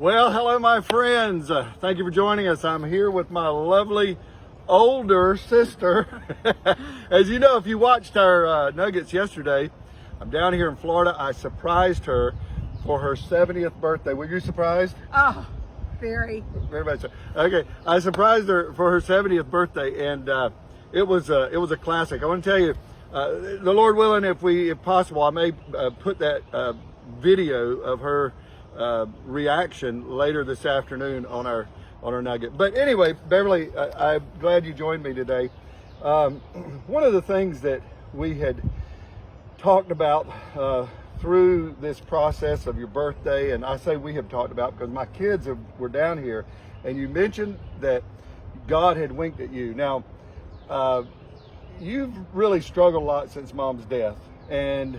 Well, hello, my friends. Thank you for joining us. I'm here with my lovely older sister. As you know, if you watched our Nuggets yesterday, I'm down here in Florida. I surprised her for her 70th birthday. Were you surprised? Oh, very. Very much so. Okay, I surprised her for her 70th birthday, and it was a classic. I want to tell you, the Lord willing, if possible, I may put that video of her reaction later this afternoon on our Nugget. But anyway, Beverly, I'm glad you joined me today. One of the things that we had talked about through this process of your birthday, and I say we have talked about because my kids were down here, and you mentioned that God had winked at you. Now, you've really struggled a lot since Mom's death, and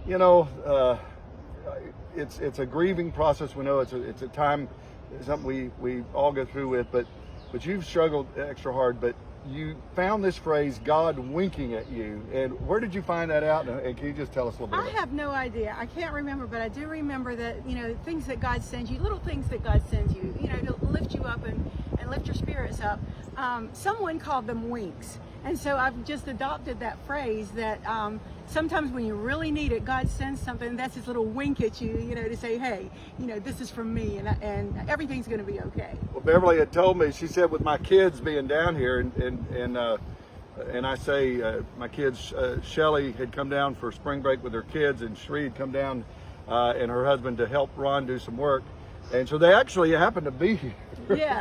you know, it's a grieving process. We know it's a time, something we all go through with, but you've struggled extra hard. But you found this phrase, God winking at you, and where did you find that out? And can you just tell us a little bit? I have no idea. I can't remember, but I do remember that, you know, things that God sends you, little things that God sends you, you know, to lift you up and lift your spirits up. Someone called them winks. And so I've just adopted that phrase that sometimes when you really need it, God sends something, that's his little wink at you, you know, to say, hey, you know, this is from me, and everything's going to be okay. Well, Beverly had told me, she said, with my kids being down here, and I say my kids, Shelly had come down for spring break with her kids, and Shree had come down and her husband to help Ron do some work. And so they actually happened to be here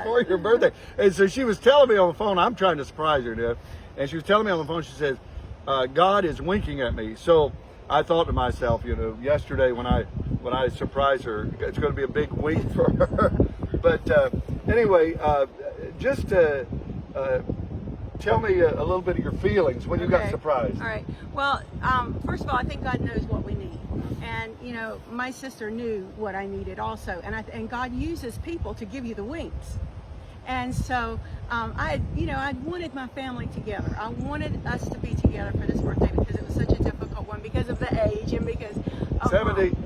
for your birthday. And so she was telling me on the phone, I'm trying to surprise her, and she was telling me on the phone, she says, God is winking at me. So I thought to myself, you know, yesterday when I surprised her, it's going to be a big wink for her. But anyway, just tell me a little bit of your feelings when you got surprised. All right. Well, first of all, I think God knows what we need. And, you know, my sister knew what I needed also. And God uses people to give you the winks. And so I wanted my family together. I wanted us to be together for this birthday because it was such a difficult one because of the age and because of 70.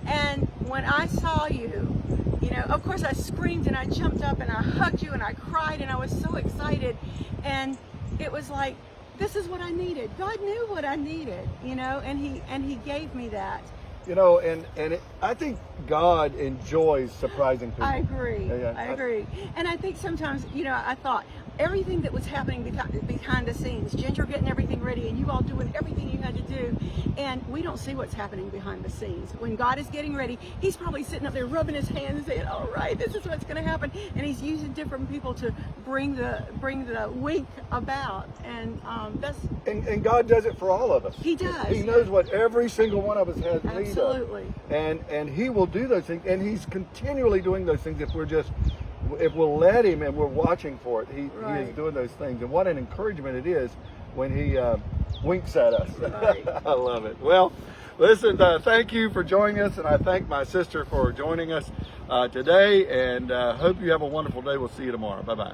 And when I saw you, you know, of course I screamed and I jumped up and I hugged you and I cried and I was so excited. And it was like, this is what I needed. God knew what I needed, you know, and he gave me that. You know, I think God enjoys surprising people. I agree. I agree. And I think sometimes, you know, I thought everything that was happening behind the scenes, Ginger getting everything ready and you all doing everything you had to do, and we don't see what's happening behind the scenes. When God is getting ready, he's probably sitting up there rubbing his hands and saying, all right, this is what's going to happen. And he's using different people to bring the wink about. And that's... And God does it for all of us. He does. He knows what every single one of us has need of. Absolutely. And he will do those things, and he's continually doing those things if we'll let him and we're watching for it. He is doing those things, and what an encouragement it is when he winks at us. Right. I love it. Well, listen, thank you for joining us, and I thank my sister for joining us today, and hope you have a wonderful day. We'll see you tomorrow. Bye-bye.